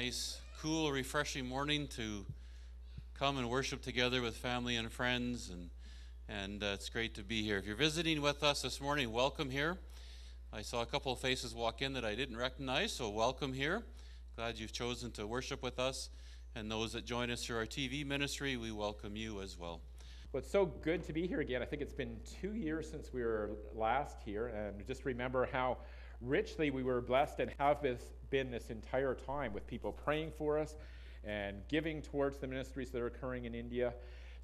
nice, cool, refreshing morning to come and worship together with family and friends, and it's great to be here. If you're visiting with us this morning, welcome here. I saw a couple of faces walk in that I didn't recognize, so welcome here. Glad you've chosen to worship with us, and those that join us through our TV ministry, we welcome you as well. Well, it's so good to be here again. I think it's been 2 years since we were last here, and just remember how richly we were blessed and have been this entire time with people praying for us and giving towards the ministries that are occurring in India.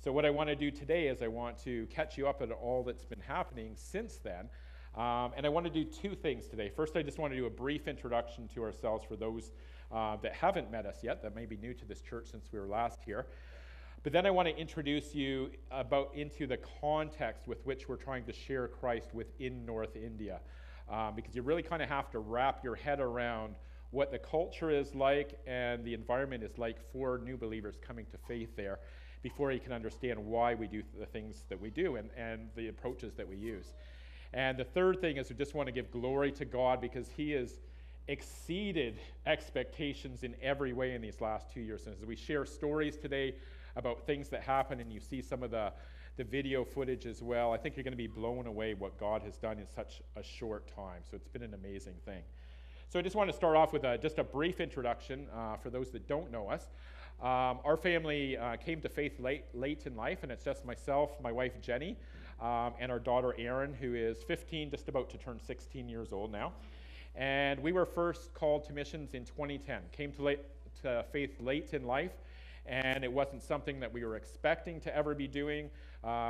So what I want to do today is I want to catch you up on all that's been happening since then. And I want to do two things today. First, I just want to do a brief introduction to ourselves for those that haven't met us yet, that may be new to this church since we were last here. But then I want to introduce you into the context with which we're trying to share Christ within North India. Because you really kind of have to wrap your head around what the culture is like and the environment is like for new believers coming to faith there before you can understand why we do the things that we do and the approaches that we use. And the third thing is we just want to give glory to God because He has exceeded expectations in every way in these last 2 years. And as we share stories today about things that happen and you see some of the video footage as well, I think you're going to be blown away what God has done in such a short time. So it's been an amazing thing. So I just want to start off with just a brief introduction for those that don't know us. Our family came to faith late in life, and it's just myself, my wife Jenny, and our daughter Erin, who is 15, just about to turn 16 years old now. And we were first called to missions in 2010. Came to faith late in life, and it wasn't something that we were expecting to ever be doing.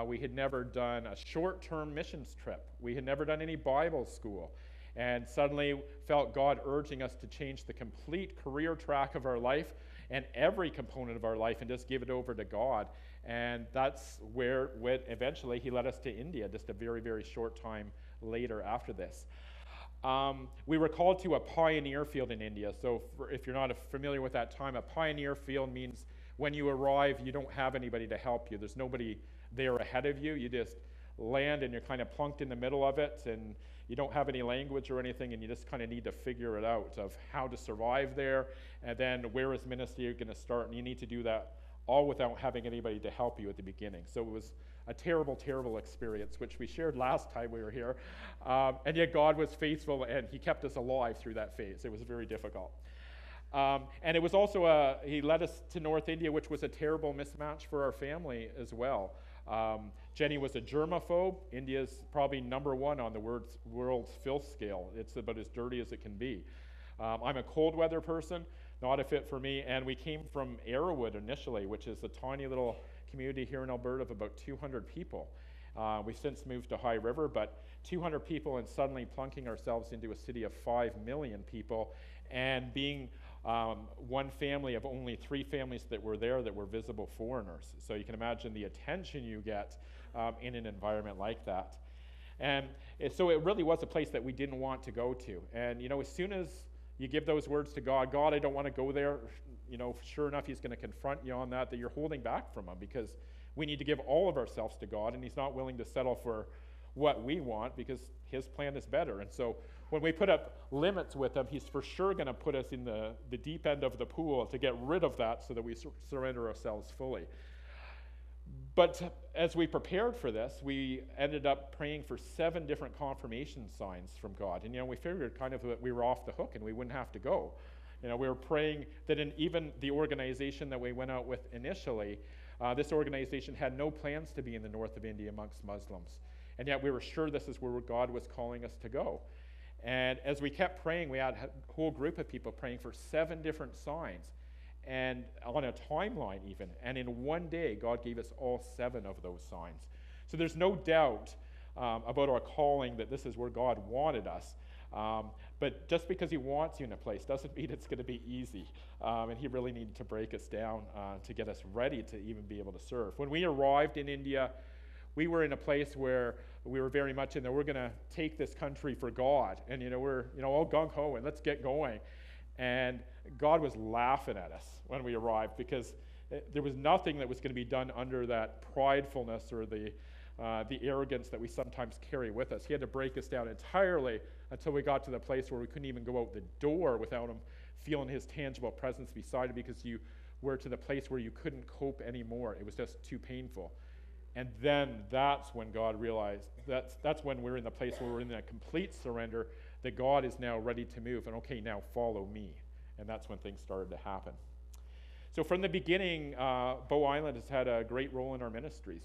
We had never done a short-term missions trip. We had never done any Bible school. And suddenly felt God urging us to change the complete career track of our life and every component of our life and just give it over to God. And that's where eventually He led us to India just a very, very short time later after this. We were called to a pioneer field in India. So if you're not familiar with that time, a pioneer field means when you arrive, you don't have anybody to help you. There's nobody there ahead of you. You just land and you're kind of plunked in the middle of it, and you don't have any language or anything, and you just kind of need to figure it out of how to survive there, and then where is ministry going to start, and you need to do that all without having anybody to help you at the beginning. So it was a terrible, terrible experience, which we shared last time we were here, and yet God was faithful, and He kept us alive through that phase. It was very difficult. And it was also, He led us to North India, which was a terrible mismatch for our family as well. Jenny was a germaphobe. India's probably number one on the world's filth scale. It's about as dirty as it can be. I'm a cold weather person, not a fit for me, and we came from Arrowwood initially, which is a tiny little community here in Alberta of about 200 people. We've since moved to High River, but 200 people and suddenly plunking ourselves into a city of 5 million people and being one family of only 3 families that were there that were visible foreigners. So you can imagine the attention you get in an environment like that. And so it really was a place that we didn't want to go to. And, as soon as you give those words to God, I don't want to go there, sure enough, He's going to confront you on that you're holding back from Him because we need to give all of ourselves to God, and He's not willing to settle for what we want because His plan is better. And so when we put up limits with Him, He's for sure going to put us in the deep end of the pool to get rid of that so that we surrender ourselves fully. But as we prepared for this, we ended up praying for 7 different confirmation signs from God. And, we figured kind of that we were off the hook and we wouldn't have to go. We were praying that in even the organization that we went out with initially, this organization had no plans to be in the north of India amongst Muslims. And yet we were sure this is where God was calling us to go. And as we kept praying, we had a whole group of people praying for 7 different signs, and on a timeline even. And in one day, God gave us all 7 of those signs. So there's no doubt about our calling that this is where God wanted us. But just because He wants you in a place doesn't mean it's going to be easy. And He really needed to break us down to get us ready to even be able to serve. When we arrived in India, we were in a place where we were very much in there. We're going to take this country for God, and we're all gung ho and let's get going. And God was laughing at us when we arrived because there was nothing that was going to be done under that pridefulness or the arrogance that we sometimes carry with us. He had to break us down entirely until we got to the place where we couldn't even go out the door without Him feeling his tangible presence beside you because you were to the place where you couldn't cope anymore. It was just too painful. And then that's when God realized, that's when we're in the place where we're in that complete surrender, that God is now ready to move, and okay, now follow me. And that's when things started to happen. So from the beginning, Bow Island has had a great role in our ministries,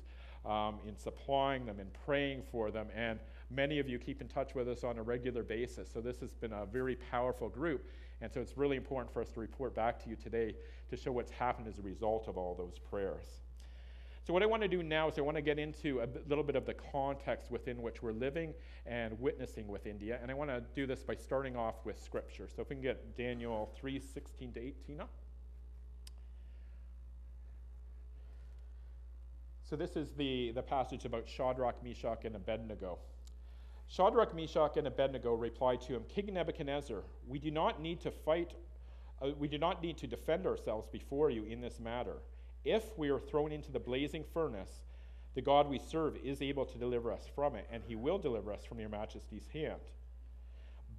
in supplying them and praying for them, and many of you keep in touch with us on a regular basis. So this has been a very powerful group, and so it's really important for us to report back to you today to show what's happened as a result of all those prayers. So what I want to do now is I want to get into a little bit of the context within which we're living and witnessing with India, and I want to do this by starting off with Scripture. So if we can get Daniel 3:16 to 18 up. So this is the passage about Shadrach, Meshach, and Abednego. Shadrach, Meshach, and Abednego replied to him, King Nebuchadnezzar, we do not need to defend ourselves before you in this matter. If we are thrown into the blazing furnace, the God we serve is able to deliver us from it, and he will deliver us from your majesty's hand.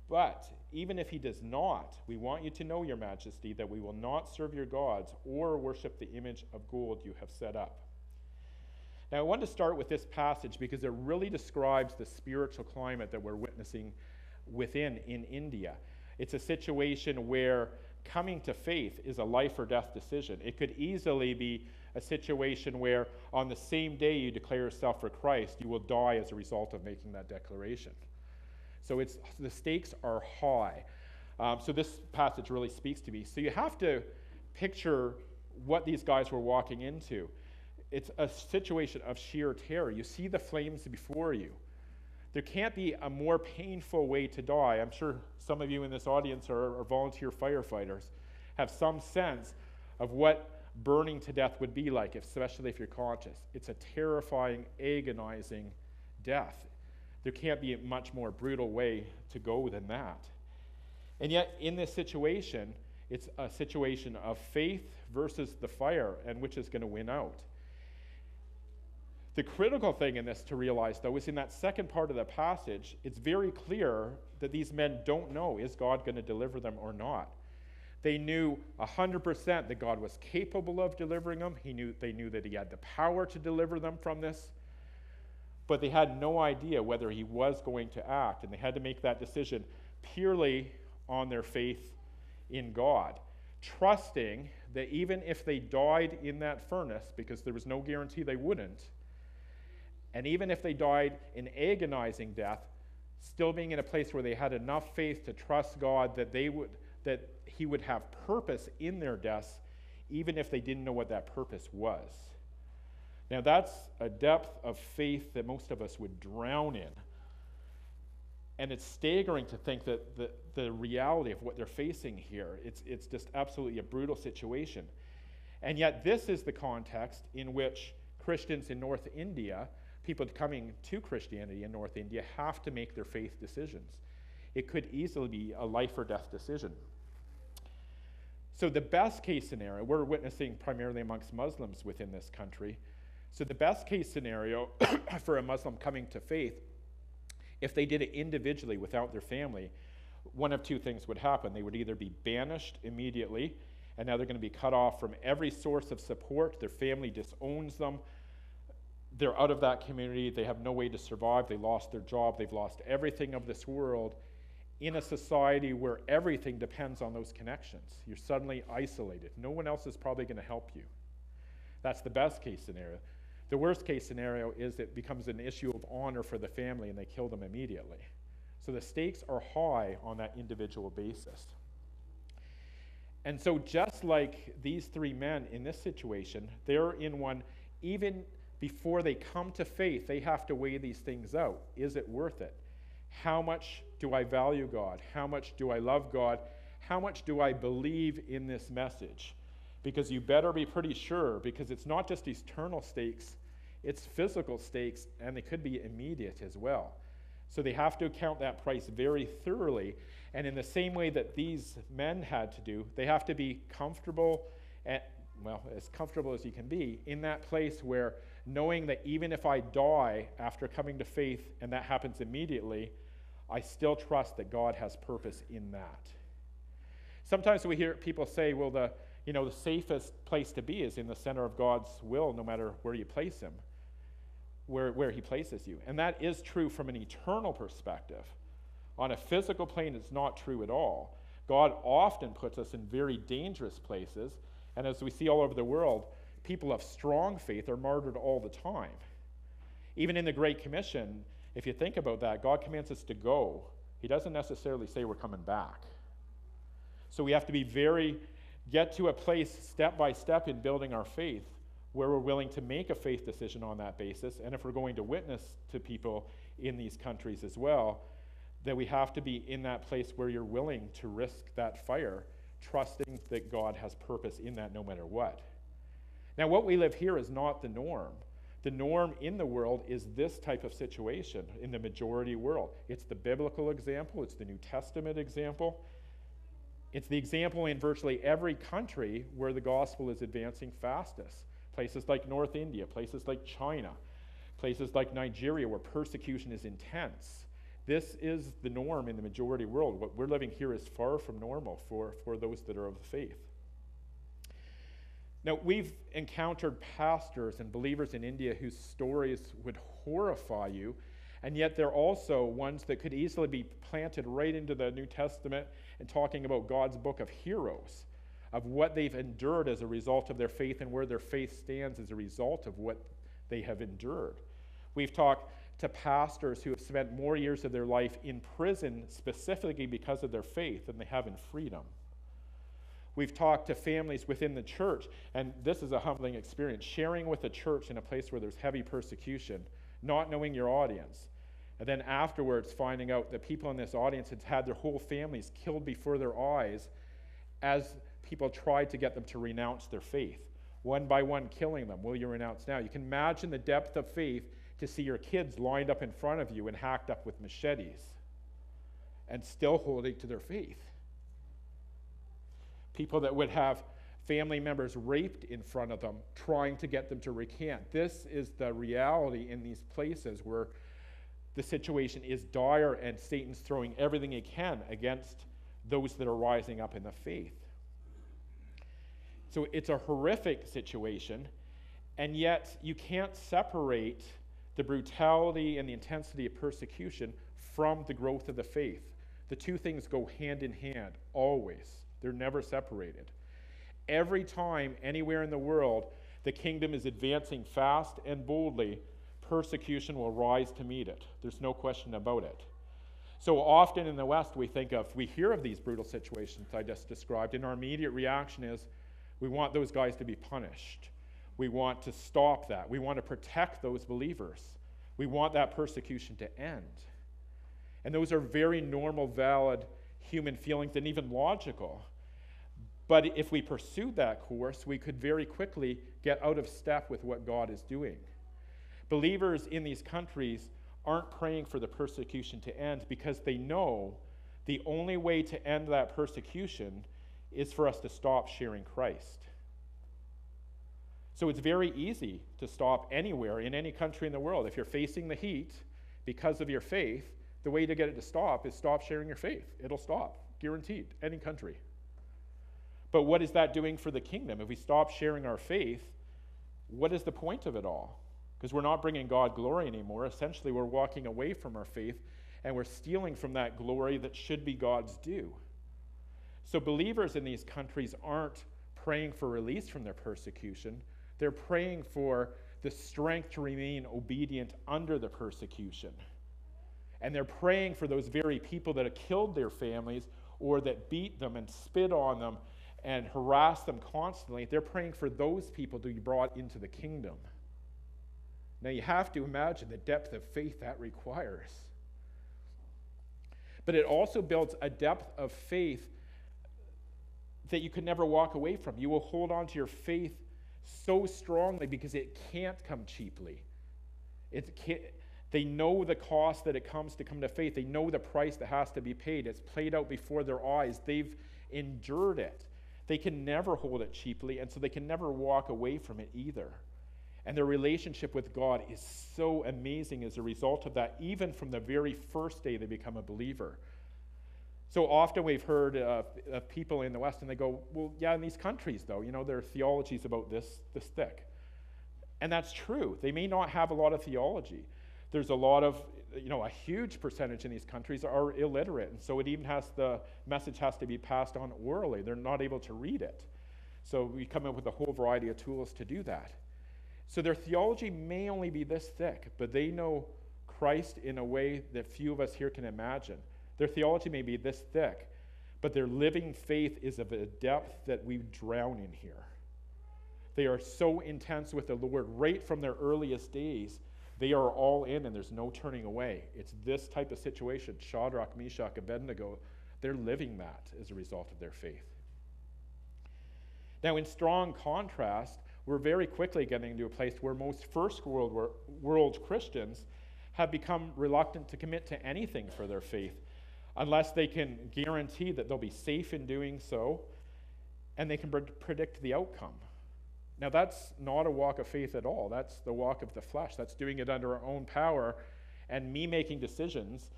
But even if he does not, we want you to know, your majesty, that we will not serve your gods or worship the image of gold you have set up. Now, I want to start with this passage because it really describes the spiritual climate that we're witnessing in India. It's a situation where coming to faith is a life or death decision. It could easily be a situation where on the same day you declare yourself for Christ, you will die as a result of making that declaration. So the stakes are high. So this passage really speaks to me. So you have to picture what these guys were walking into. It's a situation of sheer terror. You see the flames before you. There can't be a more painful way to die. I'm sure some of you in this audience are volunteer firefighters, have some sense of what burning to death would be like, especially if you're conscious. It's a terrifying, agonizing death. There can't be a much more brutal way to go than that. And yet, in this situation, it's a situation of faith versus the fire, and which is going to win out. The critical thing in this to realize, though, is in that second part of the passage, it's very clear that these men don't know, is God going to deliver them or not? They knew 100% that God was capable of delivering them. They knew that he had the power to deliver them from this, but they had no idea whether he was going to act, and they had to make that decision purely on their faith in God, trusting that even if they died in that furnace, because there was no guarantee they wouldn't, and even if they died in agonizing death, still being in a place where they had enough faith to trust God that he would have purpose in their deaths, even if they didn't know what that purpose was. Now that's a depth of faith that most of us would drown in. And it's staggering to think that the reality of what they're facing here, it's just absolutely a brutal situation. And yet this is the context in which Christians in North India, people coming to Christianity in North India, have to make their faith decisions. It could easily be a life or death decision. So the best case scenario, we're witnessing primarily amongst Muslims within this country. So the best case scenario for a Muslim coming to faith, if they did it individually without their family, one of two things would happen. They would either be banished immediately, and now they're going to be cut off from every source of support. Their family disowns them. They're out of that community. They have no way to survive. They lost their job. They've lost everything of this world in a society where everything depends on those connections. You're suddenly isolated. No one else is probably going to help you. That's the best case scenario. The worst case scenario is it becomes an issue of honor for the family and they kill them immediately. So the stakes are high on that individual basis. And so just like these three men in this situation, they're in one, even before they come to faith, they have to weigh these things out. Is it worth it? How much do I value God? How much do I love God? How much do I believe in this message? Because you better be pretty sure, because it's not just eternal stakes, it's physical stakes, and they could be immediate as well. So they have to account that price very thoroughly, and in the same way that these men had to do, they have to be comfortable, as comfortable as you can be, in that place where knowing that even if I die after coming to faith, and that happens immediately, I still trust that God has purpose in that. Sometimes we hear people say, well, the safest place to be is in the center of God's will, no matter where you place him, where he places you. And that is true from an eternal perspective. On a physical plane, it's not true at all. God often puts us in very dangerous places, and as we see all over the world, people of strong faith are martyred all the time. Even in the Great Commission, if you think about that, God commands us to go. He doesn't necessarily say we're coming back. So we have to get to a place step by step in building our faith where we're willing to make a faith decision on that basis. And if we're going to witness to people in these countries as well, that we have to be in that place where you're willing to risk that fire, trusting that God has purpose in that no matter what. Now, what we live here is not the norm. The norm in the world is this type of situation in the majority world. It's the biblical example. It's the New Testament example. It's the example in virtually every country where the gospel is advancing fastest. Places like North India, places like China, places like Nigeria where persecution is intense. This is the norm in the majority world. What we're living here is far from normal for those that are of the faith. Now, we've encountered pastors and believers in India whose stories would horrify you, and yet they're also ones that could easily be planted right into the New Testament and talking about God's book of heroes, of what they've endured as a result of their faith and where their faith stands as a result of what they have endured. We've talked to pastors who have spent more years of their life in prison specifically because of their faith than they have in freedom. We've talked to families within the church, and this is a humbling experience, sharing with a church in a place where there's heavy persecution, not knowing your audience, and then afterwards finding out that people in this audience had had their whole families killed before their eyes as people tried to get them to renounce their faith, one by one killing them. Will you renounce now? You can imagine the depth of faith to see your kids lined up in front of you and hacked up with machetes and still holding to their faith. People that would have family members raped in front of them, trying to get them to recant. This is the reality in these places where the situation is dire and Satan's throwing everything he can against those that are rising up in the faith. So it's a horrific situation, and yet you can't separate the brutality and the intensity of persecution from the growth of the faith. The two things go hand in hand, always. They're never separated. Every time, anywhere in the world, the kingdom is advancing fast and boldly, persecution will rise to meet it. There's no question about it. So often in the West, we hear of these brutal situations I just described, and our immediate reaction is, we want those guys to be punished. We want to stop that. We want to protect those believers. We want that persecution to end. And those are very normal, valid human feelings and even logical. But if we pursued that course, we could very quickly get out of step with what God is doing. Believers in these countries aren't praying for the persecution to end because they know the only way to end that persecution is for us to stop sharing Christ. So it's very easy to stop anywhere in any country in the world. If you're facing the heat because of your faith, the way to get it to stop is stop sharing your faith. It'll stop, guaranteed, any country. But what is that doing for the kingdom? If we stop sharing our faith, what is the point of it all? Because we're not bringing God glory anymore. Essentially, we're walking away from our faith, and we're stealing from that glory that should be God's due. So believers in these countries aren't praying for release from their persecution. They're praying for the strength to remain obedient under the persecution. And they're praying for those very people that have killed their families or that beat them and spit on them and harass them constantly. They're praying for those people to be brought into the kingdom. Now you have to imagine the depth of faith that requires. But it also builds a depth of faith that you could never walk away from. You will hold on to your faith so strongly because it can't come cheaply. They know the cost that it comes to come to faith. They know the price that has to be paid. It's played out before their eyes. They've endured it. They can never hold it cheaply, and so they can never walk away from it either. And their relationship with God is so amazing as a result of that, even from the very first day they become a believer. So often we've heard of people in the West, and they go, well, yeah, in these countries, though, their theology's about this thick. And that's true. They may not have a lot of theology. There's a lot of, a huge percentage in these countries are illiterate, and so the message has to be passed on orally. They're not able to read it. So we come up with a whole variety of tools to do that. So their theology may only be this thick, but they know Christ in a way that few of us here can imagine. Their theology may be this thick, but their living faith is of a depth that we drown in here. They are so intense with the Lord right from their earliest days. They are all in, and there's no turning away. It's this type of situation. Shadrach, Meshach, Abednego, they're living that as a result of their faith. Now, in strong contrast, we're very quickly getting to a place where most first world Christians have become reluctant to commit to anything for their faith unless they can guarantee that they'll be safe in doing so and they can predict the outcome. Now, that's not a walk of faith at all. That's the walk of the flesh. That's doing it under our own power and me making decisions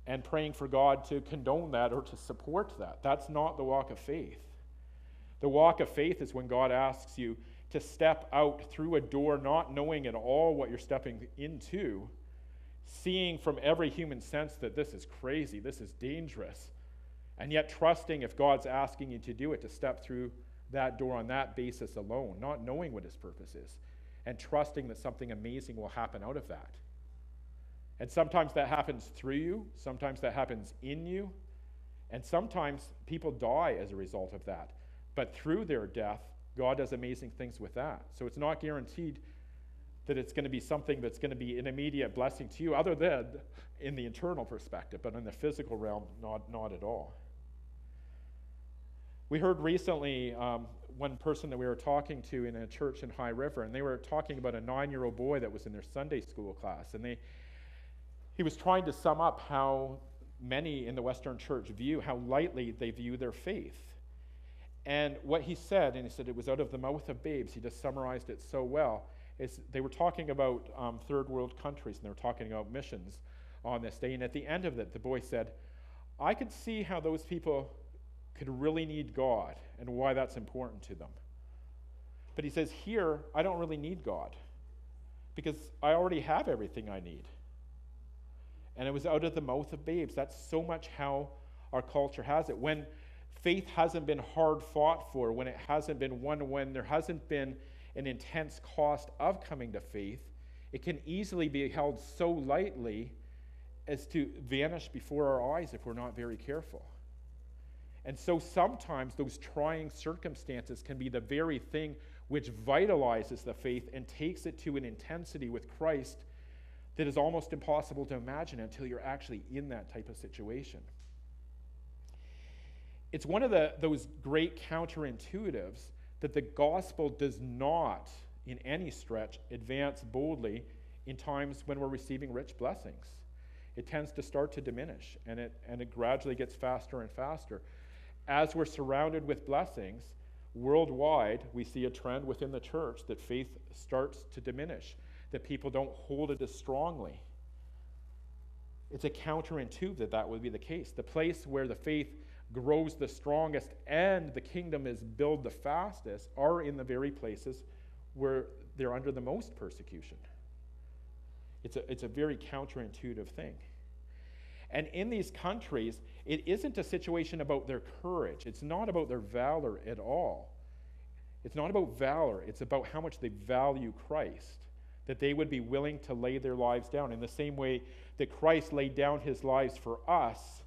and praying for God to condone that or to support that. That's not the walk of faith. The walk of faith is when God asks you to step out through a door, not knowing at all what you're stepping into, seeing from every human sense that this is crazy, this is dangerous, and yet trusting if God's asking you to do it, to step through that door on that basis alone, not knowing what his purpose is, and trusting that something amazing will happen out of that. And sometimes that happens through you, sometimes that happens in you, and sometimes people die as a result of that. But through their death, God does amazing things with that. So it's not guaranteed that it's going to be something that's going to be an immediate blessing to you, other than in the eternal perspective, but in the physical realm, not at all. We heard recently one person that we were talking to in a church in High River, and they were talking about a 9-year-old boy that was in their Sunday school class, and he was trying to sum up how many in the Western church how lightly they view their faith. And what he said it was out of the mouth of babes, he just summarized it so well, is they were talking about third world countries, and they were talking about missions on this day, and at the end of it, the boy said, I could see how those people could really need God and why that's important to them. But he says, here, I don't really need God because I already have everything I need. And it was out of the mouth of babes. That's so much how our culture has it. When faith hasn't been hard fought for, when it hasn't been won, when there hasn't been an intense cost of coming to faith, it can easily be held so lightly as to vanish before our eyes if we're not very careful. And so sometimes those trying circumstances can be the very thing which vitalizes the faith and takes it to an intensity with Christ that is almost impossible to imagine until you're actually in that type of situation. It's one of those great counterintuitives that the gospel does not, in any stretch, advance boldly in times when we're receiving rich blessings. It tends to start to diminish, and it gradually gets faster and faster. As we're surrounded with blessings, worldwide, we see a trend within the church that faith starts to diminish, that people don't hold it as strongly. It's a counterintuitive that would be the case. The place where the faith grows the strongest and the kingdom is built the fastest are in the very places where they're under the most persecution. It's a very counterintuitive thing. And in these countries, it isn't a situation about their courage. It's not about their valor at all. It's not about valor. It's about how much they value Christ, that they would be willing to lay their lives down. In the same way that Christ laid down his lives for us,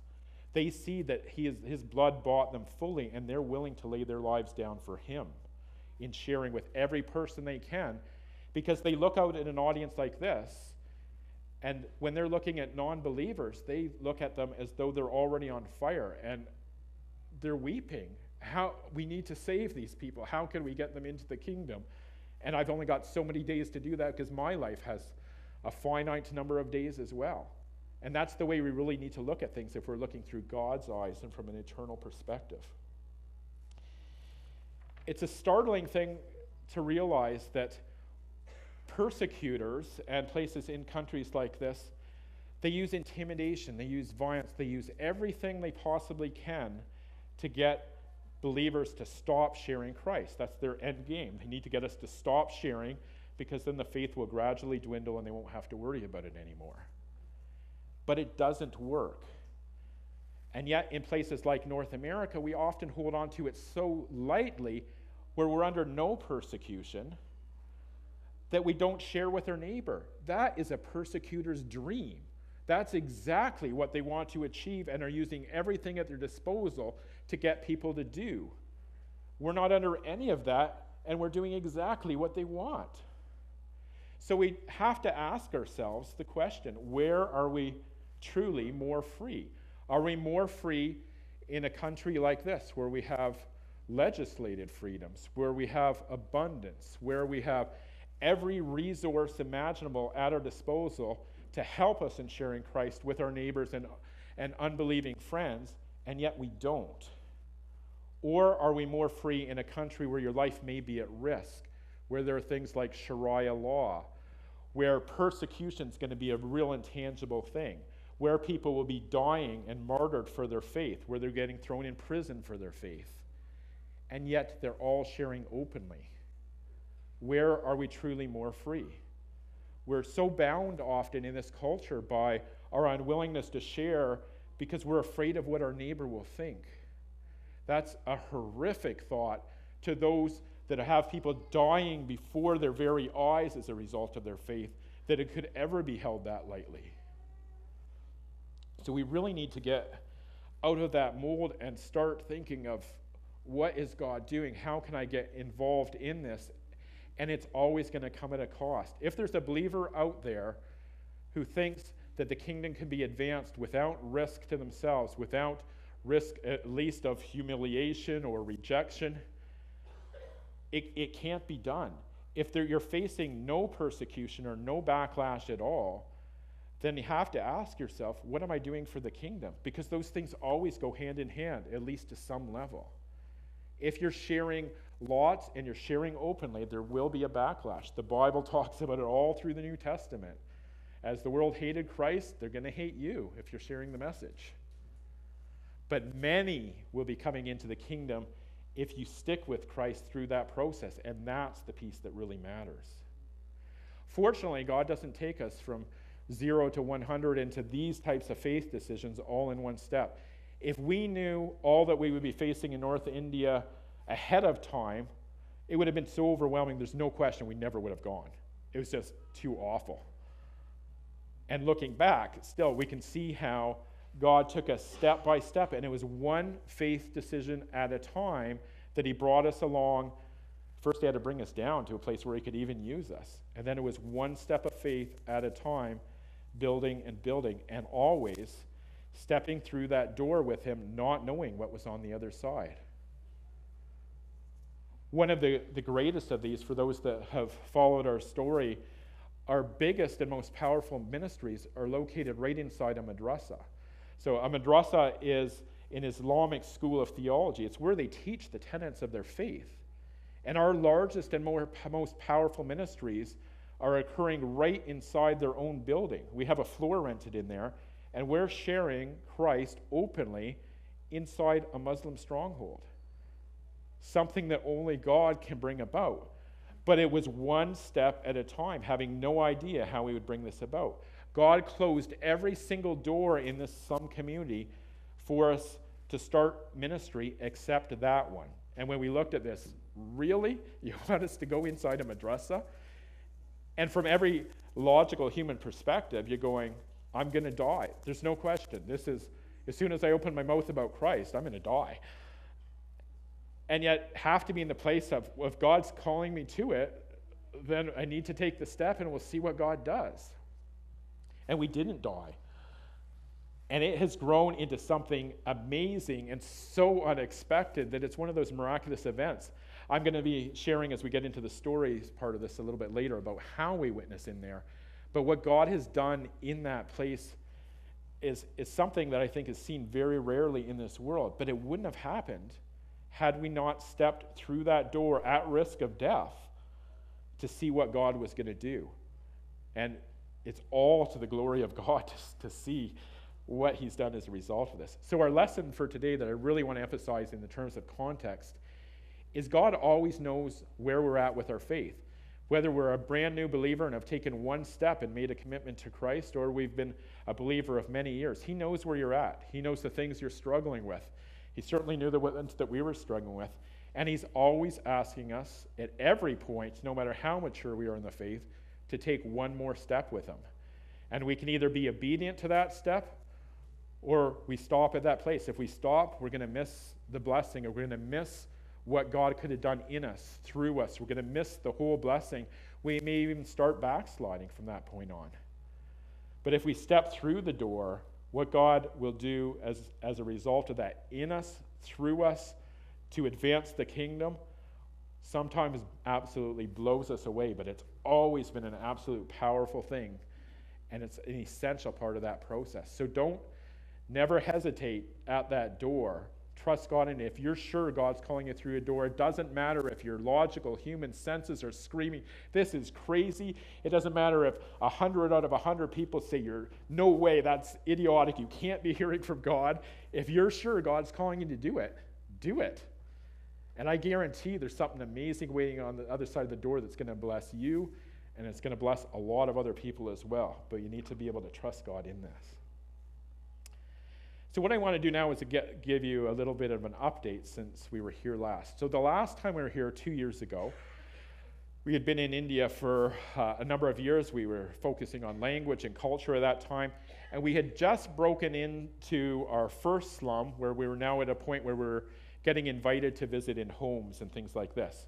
they see that his blood bought them fully, and they're willing to lay their lives down for him in sharing with every person they can, because they look out at an audience like this, and when they're looking at non-believers, they look at them as though they're already on fire, and they're weeping. We need to save these people. How can we get them into the kingdom? And I've only got so many days to do that because my life has a finite number of days as well. And that's the way we really need to look at things if we're looking through God's eyes and from an eternal perspective. It's a startling thing to realize that persecutors and places in countries like this, They use intimidation, they use violence, they use everything they possibly can to get believers to stop sharing Christ. That's their end game. They need to get us to stop sharing, because then the faith will gradually dwindle and they won't have to worry about it anymore. But it doesn't work. And yet, in places like North America, we often hold on to it so lightly, where we're under no persecution, that we don't share with our neighbor. That is a persecutor's dream. That's exactly what they want to achieve and are using everything at their disposal to get people to do. We're not under any of that, and we're doing exactly what they want. So we have to ask ourselves the question, where are we truly more free? Are we more free in a country like this, where we have legislated freedoms, where we have abundance, where we have every resource imaginable at our disposal to help us in sharing Christ with our neighbors and unbelieving friends, and yet we don't? Or are we more free in a country where your life may be at risk, where there are things like Sharia law, where persecution is going to be a real intangible thing, where people will be dying and martyred for their faith, where they're getting thrown in prison for their faith, and yet they're all sharing openly? Where are we truly more free? We're so bound often in this culture by our unwillingness to share because we're afraid of what our neighbor will think. That's a horrific thought to those that have people dying before their very eyes as a result of their faith, that it could ever be held that lightly. So we really need to get out of that mold and start thinking of, what is God doing? How can I get involved in this? And it's always going to come at a cost. If there's a believer out there who thinks that the kingdom can be advanced without risk to themselves, without risk at least of humiliation or rejection, it can't be done. If you're facing no persecution or no backlash at all, then you have to ask yourself, what am I doing for the kingdom? Because those things always go hand in hand, at least to some level. If you're sharing lots and you're sharing openly, there will be a backlash. The Bible talks about it all through the New Testament. As the world hated Christ, they're going to hate you if you're sharing the message. But many will be coming into the kingdom if you stick with Christ through that process, and that's the piece that really matters. Fortunately, God doesn't take us from 0 to 100 into these types of faith decisions all in one step. If we knew all that we would be facing in North India ahead of time, it would have been so overwhelming, there's no question we never would have gone. It was just too awful. And looking back, still, we can see how God took us step by step, and it was one faith decision at a time that he brought us along. First, he had to bring us down to a place where he could even use us. And then it was one step of faith at a time, building and building, and always stepping through that door with him, not knowing what was on the other side. One of the greatest of these, for those that have followed our story, our biggest and most powerful ministries are located right inside a madrasa. So a madrasa is an Islamic school of theology. It's where they teach the tenets of their faith. And our largest and most powerful ministries are occurring right inside their own building. We have a floor rented in there, and we're sharing Christ openly inside a Muslim stronghold. Something that only God can bring about. But it was one step at a time, having no idea how he would bring this about. God closed every single door in this slum community for us to start ministry except that one. And when we looked at this, really? You want us to go inside a madrasa? And from every logical human perspective, you're going, I'm going to die. There's no question. This is, as soon as I open my mouth about Christ, I'm going to die. And yet have to be in the place of, if God's calling me to it, then I need to take the step and we'll see what God does. And we didn't die. And it has grown into something amazing and so unexpected that it's one of those miraculous events. I'm going to be sharing as we get into the stories part of this a little bit later about how we witness in there. But what God has done in that place is something that I think is seen very rarely in this world. But it wouldn't have happened had we not stepped through that door at risk of death to see what God was going to do. And it's all to the glory of God to see what he's done as a result of this. So our lesson for today that I really want to emphasize in the terms of context is God always knows where we're at with our faith. Whether we're a brand new believer and have taken one step and made a commitment to Christ, or we've been a believer of many years, he knows where you're at. He knows the things you're struggling with. He certainly knew the ones that we were struggling with. And he's always asking us at every point, no matter how mature we are in the faith, to take one more step with him. And we can either be obedient to that step, or we stop at that place. If we stop, we're going to miss the blessing, or we're going to miss what God could have done in us, through us. We're going to miss the whole blessing. We may even start backsliding from that point on. But if we step through the door, what God will do as a result of that in us, through us, to advance the kingdom, sometimes absolutely blows us away, but it's always been an absolute powerful thing, and it's an essential part of that process. So never hesitate at that door. Trust God in it. If you're sure God's calling you through a door, it doesn't matter if your logical human senses are screaming, this is crazy. It doesn't matter if 100 out of 100 people say, no way, that's idiotic. You can't be hearing from God. If you're sure God's calling you to do it, do it. And I guarantee there's something amazing waiting on the other side of the door that's going to bless you, and it's going to bless a lot of other people as well. But you need to be able to trust God in this. So what I want to do now is to give you a little bit of an update since we were here last. So the last time we were here 2 years ago, we had been in India for a number of years. We were focusing on language and culture at that time, and we had just broken into our first slum, where we were now at a point where we're getting invited to visit in homes and things like this.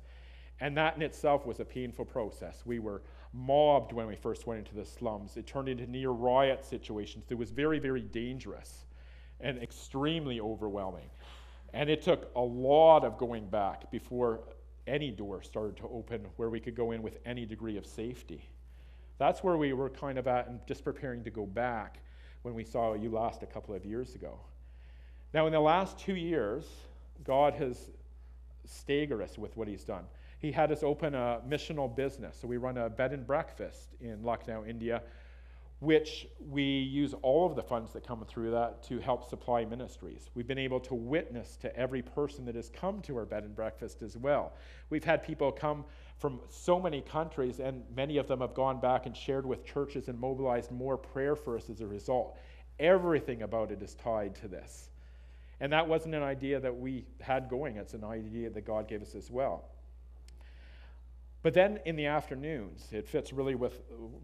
And that in itself was a painful process. We were mobbed when we first went into the slums. It turned into near riot situations. It was very, very dangerous and extremely overwhelming. And it took a lot of going back before any door started to open where we could go in with any degree of safety. That's where we were kind of at and just preparing to go back when we saw you last a couple of years ago. Now, in the last 2 years, God has staggered us with what he's done. He had us open a missional business. So we run a bed and breakfast in Lucknow, India, which we use all of the funds that come through that to help supply ministries. We've been able to witness to every person that has come to our bed and breakfast as well. We've had people come from so many countries, and many of them have gone back and shared with churches and mobilized more prayer for us as a result. Everything about it is tied to this. And that wasn't an idea that we had going. It's an idea that God gave us as well. But then in the afternoons, it fits really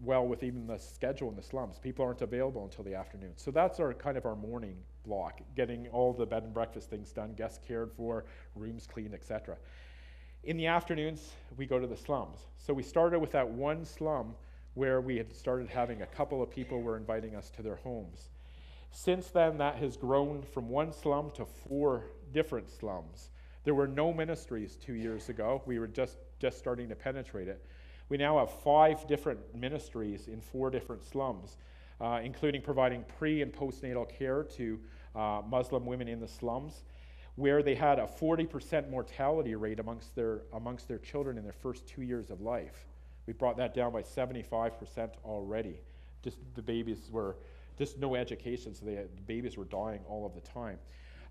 well with even the schedule in the slums. People aren't available until the afternoon. So that's our kind of our morning block, getting all the bed and breakfast things done, guests cared for, rooms cleaned, etc. In the afternoons, we go to the slums. So we started with that one slum where we had started having a couple of people were inviting us to their homes. Since then, that has grown from one slum to 4 different slums. There were no ministries 2 years ago. We were just starting to penetrate it. We now have 5 different ministries in 4 different slums, including providing pre- and postnatal care to Muslim women in the slums, where they had a 40% mortality rate amongst their children in their first 2 years of life. We brought that down by 75% already. Just the babies were just no education, so the babies were dying all of the time.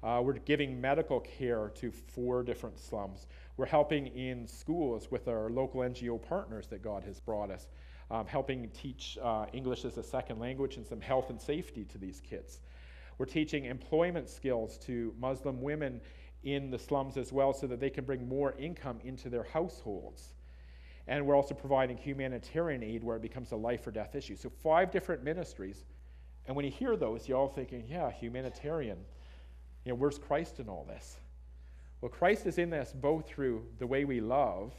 We're giving medical care to 4 different slums. We're helping in schools with our local NGO partners that God has brought us, helping teach English as a second language and some health and safety to these kids. We're teaching employment skills to Muslim women in the slums as well so that they can bring more income into their households. And we're also providing humanitarian aid where it becomes a life or death issue. So 5 different ministries. And when you hear those, you're all thinking, yeah, humanitarian. Where's Christ in all this? Well, Christ is in this both through the way we love,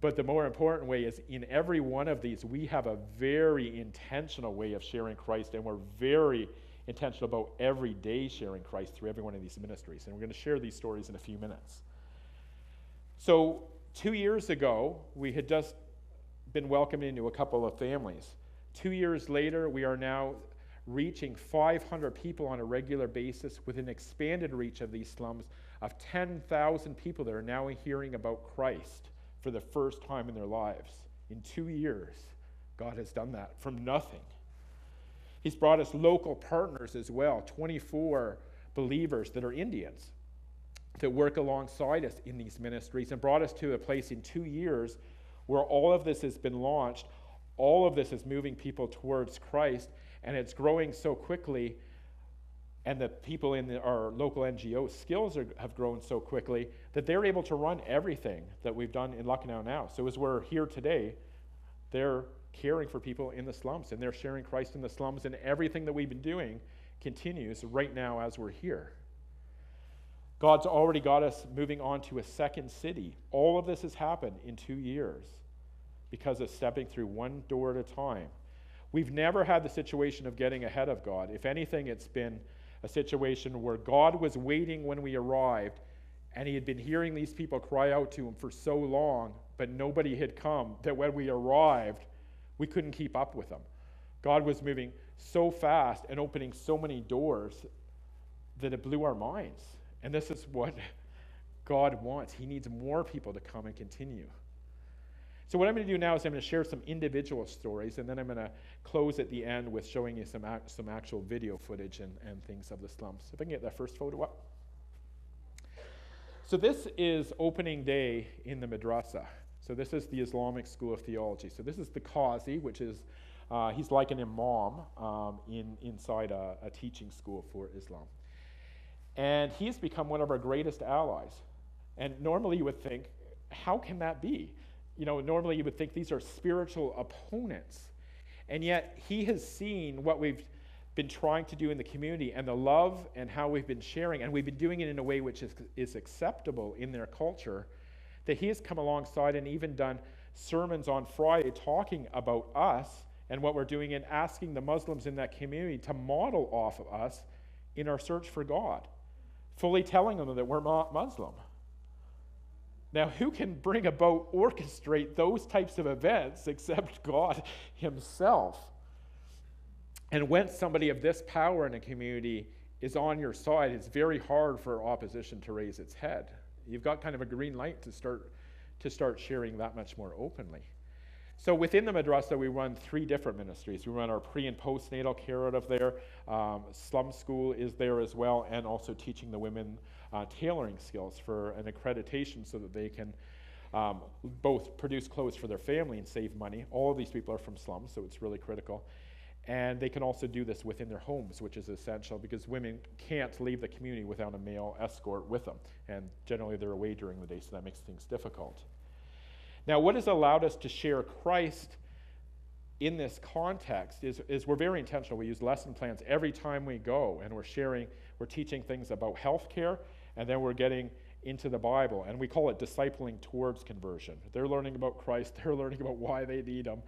but the more important way is in every one of these, we have a very intentional way of sharing Christ, and we're very intentional about every day sharing Christ through every one of these ministries. And we're going to share these stories in a few minutes. So 2 years ago, we had just been welcomed into a couple of families. 2 years later, we are now reaching 500 people on a regular basis with an expanded reach of these slums of 10,000 people that are now hearing about Christ for the first time in their lives in 2 years. God has done that from nothing. He's brought us local partners as well, 24 believers that are Indians that work alongside us in these ministries, and brought us to a place in 2 years where all of this has been launched. All of this is moving people towards Christ, and it's growing so quickly, and the people in our local NGO skills have grown so quickly that they're able to run everything that we've done in Lucknow now. So as we're here today, they're caring for people in the slums, and they're sharing Christ in the slums, and everything that we've been doing continues right now as we're here. God's already got us moving on to a second city. All of this has happened in 2 years because of stepping through one door at a time. We've never had the situation of getting ahead of God. If anything, it's been a situation where God was waiting when we arrived, and he had been hearing these people cry out to him for so long, but nobody had come, that when we arrived, we couldn't keep up with them. God was moving so fast and opening so many doors that it blew our minds. And this is what God wants. He needs more people to come and continue. So what I'm going to do now is I'm going to share some individual stories, and then I'm going to close at the end with showing you some actual video footage and things of the slums. If I can get that first photo up. So this is opening day in the madrasa. So this is the Islamic School of Theology. So this is the Qazi, which is, he's like an imam inside a teaching school for Islam. And he's become one of our greatest allies. And normally you would think, how can that be? You know, normally you would think these are spiritual opponents. And yet he has seen what we've been trying to do in the community and the love and how we've been sharing, and we've been doing it in a way which is acceptable in their culture, that he has come alongside and even done sermons on Friday talking about us and what we're doing, and asking the Muslims in that community to model off of us in our search for God, fully telling them that we're not Muslim. Now, who can bring about, orchestrate those types of events except God himself? And when somebody of this power in a community is on your side, it's very hard for opposition to raise its head. You've got kind of a green light to start sharing that much more openly. So within the madrasa, we run 3 different ministries. We run our pre- and postnatal care out of there. Slum school is there as well, and also teaching the women tailoring skills for an accreditation so that they can both produce clothes for their family and save money. All of these people are from slums, so it's really critical. And they can also do this within their homes, which is essential because women can't leave the community without a male escort with them. And generally they're away during the day, so that makes things difficult. Now, what has allowed us to share Christ in this context is we're very intentional. We use lesson plans every time we go, and we're teaching things about healthcare, and then we're getting into the Bible, and we call it discipling towards conversion. They're learning about Christ, they're learning about why they need him,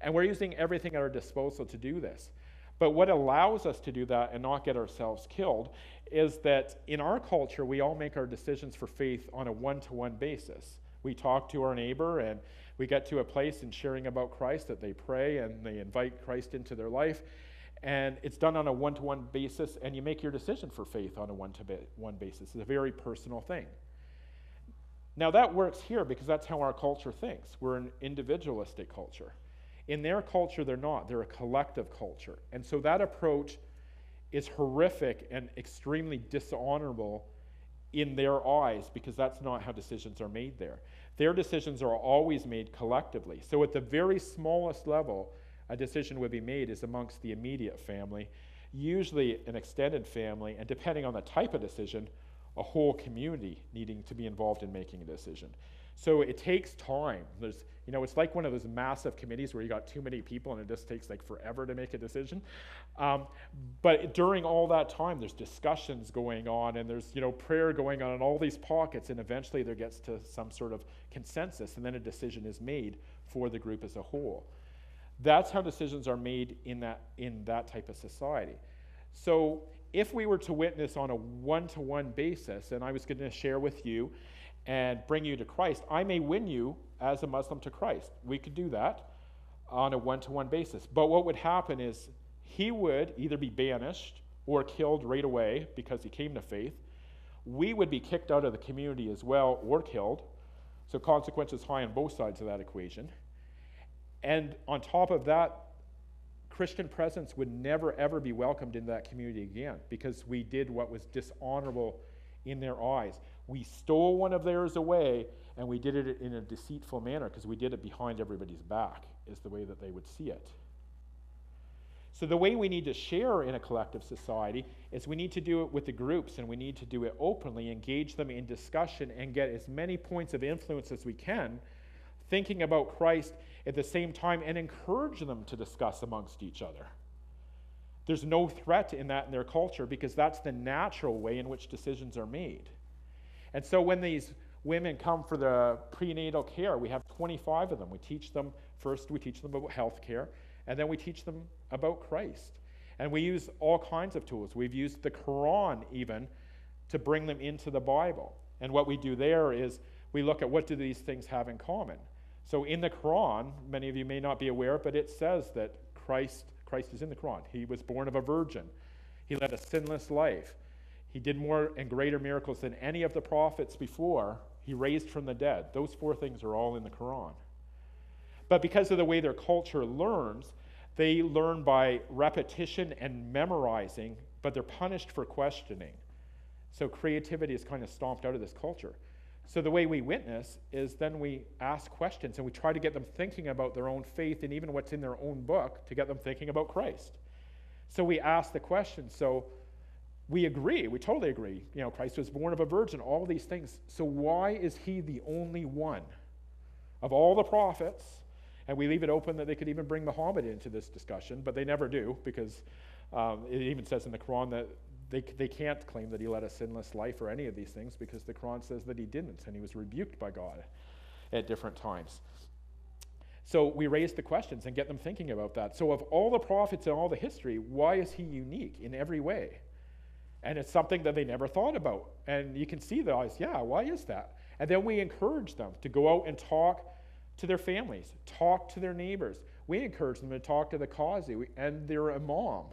and we're using everything at our disposal to do this. But what allows us to do that and not get ourselves killed is that in our culture, we all make our decisions for faith on a one-to-one basis. We talk to our neighbor, and we get to a place in sharing about Christ that they pray and they invite Christ into their life. And it's done on a one-to-one basis, and you make your decision for faith on a one-to-one basis. It's a very personal thing. Now that works here because that's how our culture thinks. We're an individualistic culture. In their culture, they're not. They're a collective culture. And so that approach is horrific and extremely dishonorable in their eyes, because that's not how decisions are made there. Their decisions are always made collectively. So at the very smallest level, a decision would be made is amongst the immediate family, usually an extended family, and depending on the type of decision, a whole community needing to be involved in making a decision. So it takes time. It's like one of those massive committees where you got too many people and it just takes like forever to make a decision. But during all that time, there's discussions going on, and there's prayer going on in all these pockets, and eventually there gets to some sort of consensus, and then a decision is made for the group as a whole. That's how decisions are made in that type of society. So if we were to witness on a one-to-one basis, and I was going to share with you and bring you to Christ, I may win you as a Muslim to Christ. We could do that on a one-to-one basis. But what would happen is he would either be banished or killed right away because he came to faith. We would be kicked out of the community as well or killed. So consequences high on both sides of that equation. And on top of that, Christian presence would never, ever be welcomed in that community again because we did what was dishonorable in their eyes. We stole one of theirs away, and we did it in a deceitful manner because we did it behind everybody's back, is the way that they would see it. So the way we need to share in a collective society is we need to do it with the groups, and we need to do it openly, engage them in discussion, and get as many points of influence as we can, thinking about Christ at the same time, and encourage them to discuss amongst each other. There's no threat in that in their culture because that's the natural way in which decisions are made. And so when these women come for the prenatal care, we have 25 of them. We teach them about health care, and then we teach them about Christ. And we use all kinds of tools. We've used the Quran even to bring them into the Bible. And what we do there is we look at what do these things have in common. So in the Quran, many of you may not be aware, but it says that Christ is in the Quran. He was born of a virgin. He led a sinless life. He did more and greater miracles than any of the prophets before. He raised from the dead. Those 4 things are all in the Quran. But because of the way their culture learns, they learn by repetition and memorizing, but they're punished for questioning. So creativity is kind of stomped out of this culture. So the way we witness is then we ask questions and we try to get them thinking about their own faith and even what's in their own book to get them thinking about Christ. So we ask the question. So we agree, we totally agree. Christ was born of a virgin, all these things. So why is he the only one of all the prophets? And we leave it open that they could even bring Muhammad into this discussion, but they never do because it even says in the Quran that they can't claim that he led a sinless life or any of these things because the Quran says that he didn't, and he was rebuked by God at different times. So we raise the questions and get them thinking about that. So of all the prophets in all the history, why is he unique in every way? And it's something that they never thought about. And you can see their eyes, yeah, why is that? And then we encourage them to go out and talk to their families, talk to their neighbors. We encourage them to talk to the qazi and their imam,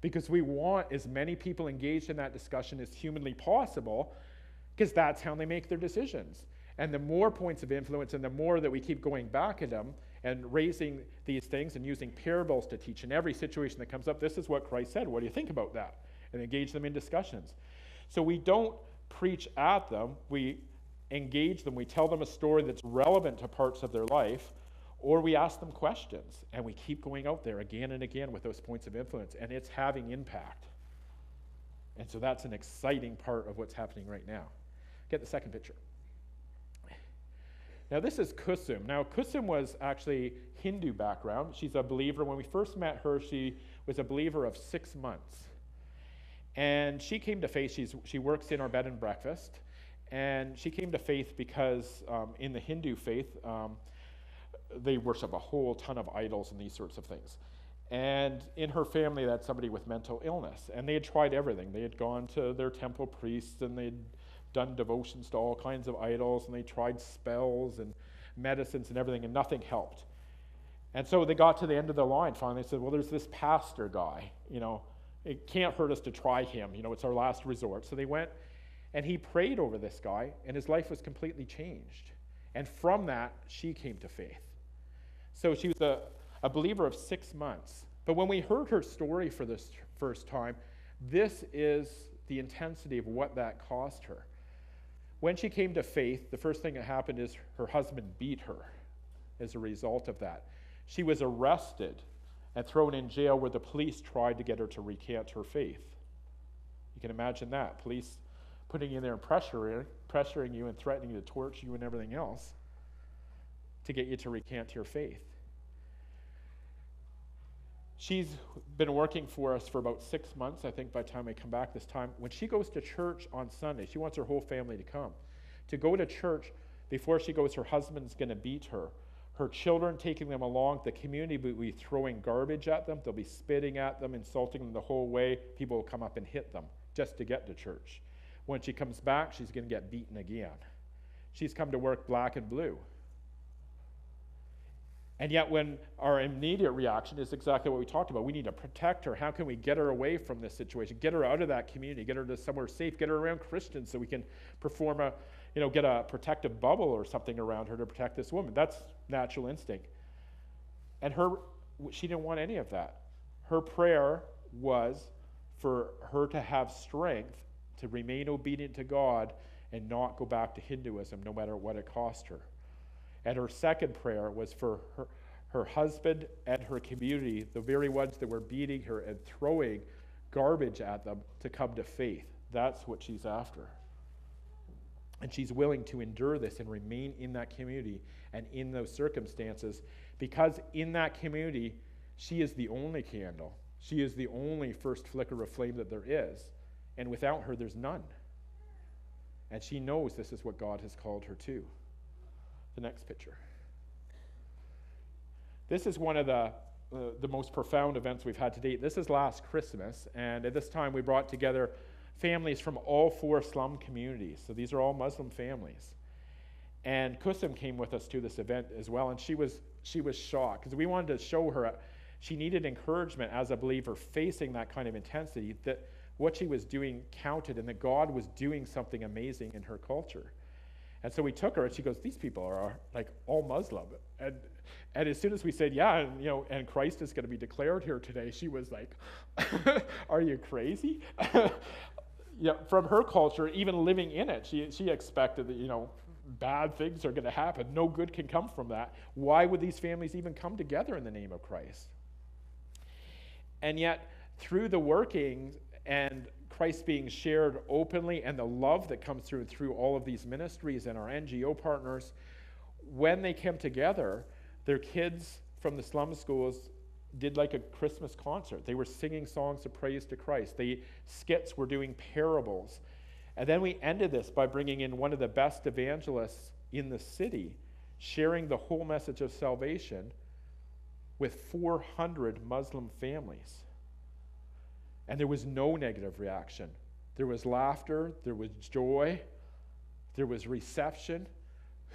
because we want as many people engaged in that discussion as humanly possible, because that's how they make their decisions. And the more points of influence and the more that we keep going back at them and raising these things and using parables to teach in every situation that comes up, this is what Christ said. What do you think about that? And engage them in discussions. So we don't preach at them. We engage them. We tell them a story that's relevant to parts of their life, or we ask them questions, and we keep going out there again and again with those points of influence, and it's having impact. And so that's an exciting part of what's happening right now. Get the second picture. Now this is Kusum. Now Kusum was actually Hindu background. She's a believer. When we first met her, she was a believer of 6 months. And she came to faith. She works in our bed and breakfast. And she came to faith because in the Hindu faith, they worship a whole ton of idols and these sorts of things. And in her family, they had somebody with mental illness. And they had tried everything. They had gone to their temple priests, and they'd done devotions to all kinds of idols, and they tried spells and medicines and everything, and nothing helped. And so they got to the end of the line. Finally, they said, well, there's this pastor guy. It can't hurt us to try him. It's our last resort. So they went, and he prayed over this guy, and his life was completely changed. And from that, she came to faith. So she was a believer of 6 months. But when we heard her story for this first time, this is the intensity of what that cost her. When she came to faith, the first thing that happened is her husband beat her as a result of that. She was arrested and thrown in jail where the police tried to get her to recant her faith. You can imagine that. Police putting you in there and pressuring you and threatening to torture you and everything else to get you to recant your faith. She's been working for us for about 6 months, I think, by the time I come back this time. When she goes to church on Sunday, she wants her whole family to come. To go to church, before she goes, her husband's going to beat her. Her children taking them along, the community will be throwing garbage at them. They'll be spitting at them, insulting them the whole way. People will come up and hit them just to get to church. When she comes back, she's going to get beaten again. She's come to work black and blue. And yet when our immediate reaction is exactly what we talked about, we need to protect her. How can we get her away from this situation? Get her out of that community, get her to somewhere safe, get her around Christians so we can perform get a protective bubble or something around her to protect this woman. That's natural instinct. And she didn't want any of that. Her prayer was for her to have strength to remain obedient to God and not go back to Hinduism, no matter what it cost her. And her second prayer was for her husband and her community, the very ones that were beating her and throwing garbage at them, to come to faith. That's what she's after. And she's willing to endure this and remain in that community and in those circumstances, because in that community, she is the only candle. She is the only first flicker of flame that there is. And without her, there's none. And she knows this is what God has called her to. The next picture. This is one of the most profound events we've had to date. This is last Christmas, and at this time we brought together families from all 4 slum communities. So these are all Muslim families. And Kusum came with us to this event as well, and she was shocked, because we wanted to show her she needed encouragement as a believer facing that kind of intensity, that what she was doing counted and that God was doing something amazing in her culture. And so we took her, and she goes, these people are like all Muslim. And as soon as we said, yeah, and Christ is going to be declared here today, she was like, are you crazy? Yeah, from her culture, even living in it, she expected that, bad things are going to happen. No good can come from that. Why would these families even come together in the name of Christ? And yet, through the workings and Christ being shared openly and the love that comes through all of these ministries and our NGO partners, when they came together, their kids from the slum schools did like a Christmas concert. They were singing songs of praise to Christ. Skits were doing parables. And then we ended this by bringing in one of the best evangelists in the city, sharing the whole message of salvation with 400 Muslim families. And there was no negative reaction. There was laughter, there was joy, there was reception.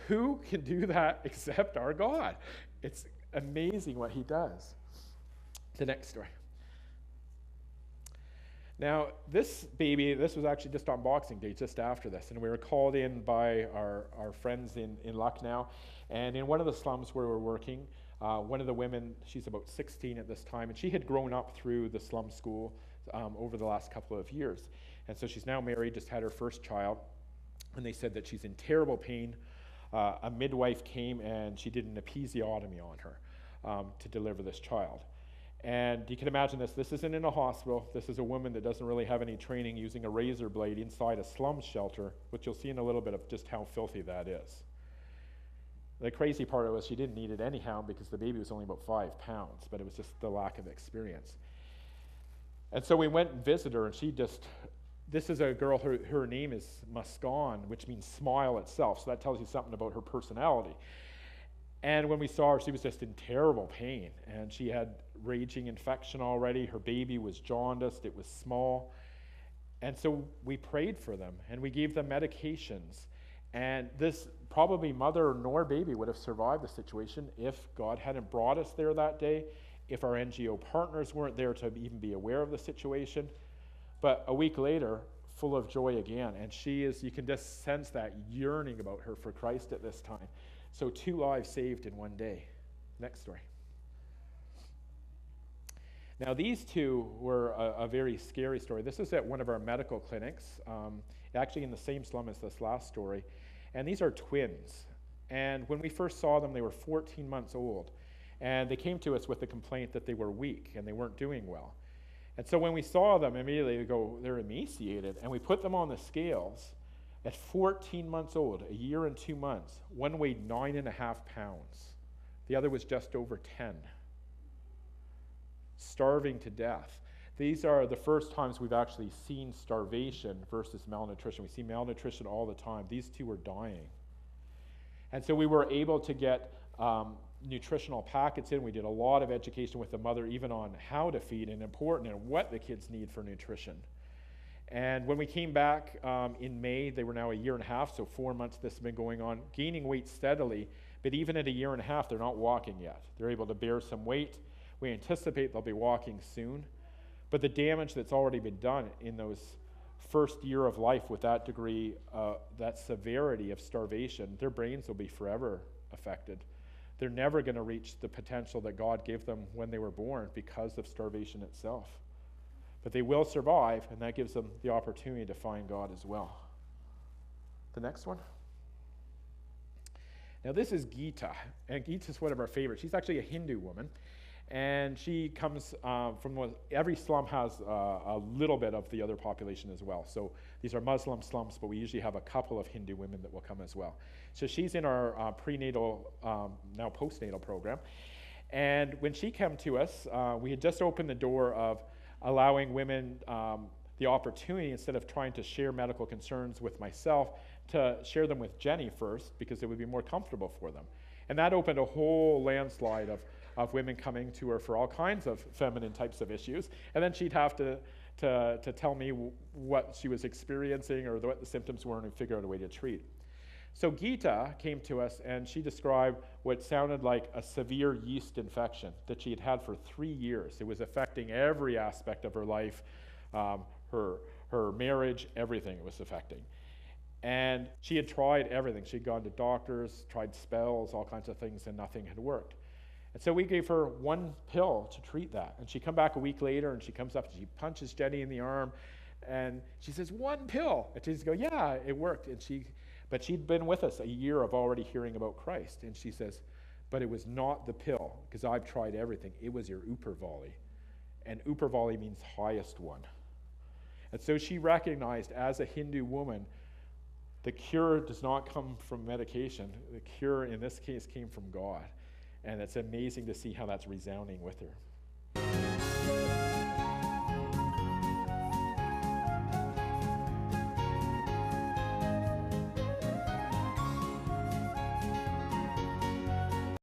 Who can do that except our God? It's amazing what he does. The next story. Now, this was actually just on Boxing Day, just after this, and we were called in by our friends in Lucknow, and in one of the slums where we're working, one of the women, she's about 16 at this time, and she had grown up through the slum school over the last couple of years. And so she's now married, just had her first child, and they said that she's in terrible pain. A midwife came and she did an episiotomy on her to deliver this child. And you can imagine this isn't in a hospital. This is a woman that doesn't really have any training using a razor blade inside a slum shelter, which you'll see in a little bit of just how filthy that is. The crazy part was she didn't need it anyhow because the baby was only about 5 pounds, but it was just the lack of experience. And so we went and visited her, and this is a girl, her name is Muskan, which means smile itself, so that tells you something about her personality. And when we saw her, she was just in terrible pain, and she had raging infection already. Her baby was jaundiced, it was small. And so we prayed for them, and we gave them medications. And this probably mother nor baby would have survived the situation if God hadn't brought us there that day, if our NGO partners weren't there to even be aware of the situation. But a week later, full of joy again, and you can just sense that yearning about her for Christ at this time. So 2 lives saved in one day. Next story. Now these 2 were a very scary story. This is at one of our medical clinics, actually in the same slum as this last story. And these are twins. And when we first saw them, they were 14 months old. And they came to us with the complaint that they were weak and they weren't doing well. And so when we saw them, immediately we go, they're emaciated. And we put them on the scales. At 14 months old, a year and 2 months, one weighed 9.5 pounds. The other was just over 10. Starving to death. These are the first times we've actually seen starvation versus malnutrition. We see malnutrition all the time. These 2 were dying. And so we were able to get nutritional packets in. We did a lot of education with the mother, even on how to feed and important and what the kids need for nutrition. And when we came back in May, they were now a year and a half, so 4 months this has been going on, gaining weight steadily, but even at a year and a half, they're not walking yet. They're able to bear some weight. We anticipate they'll be walking soon, but the damage that's already been done in those first year of life with that degree, that severity of starvation, their brains will be forever affected. they're never going to reach the potential that God gave them when they were born because of starvation itself. But they will survive, and that gives them the opportunity to find God as well. The next one. Now this is Gita, and Gita's one of our favorites. She's actually a Hindu woman, and she comes every slum has a little bit of the other population as well. So these are Muslim slums, but we usually have a couple of Hindu women that will come as well. So she's in our prenatal, now postnatal program. And when she came to us, we had just opened the door of allowing women the opportunity, instead of trying to share medical concerns with myself, to share them with Jenny first, because it would be more comfortable for them. And that opened a whole landslide of women coming to her for all kinds of feminine types of issues. And then she'd have to tell me what she was experiencing or what the symptoms were, and figure out a way to treat. So Gita came to us, and she described what sounded like a severe yeast infection that she had had for 3 years. It was affecting every aspect of her life, her marriage, everything it was affecting. And she had tried everything. She'd gone to doctors, tried spells, all kinds of things, and nothing had worked. And so we gave her one pill to treat that. And she'd come back a week later, and she comes up and she punches Jenny in the arm, and she says, "1 pill." And she'd go, "Yeah, it worked." But she'd been with us a year of already hearing about Christ. And she says, "But it was not the pill, because I've tried everything. It was your Uppervali." And Uppervali means highest one. And so she recognized, as a Hindu woman, the cure does not come from medication. The cure in this case came from God. And it's amazing to see how that's resounding with her.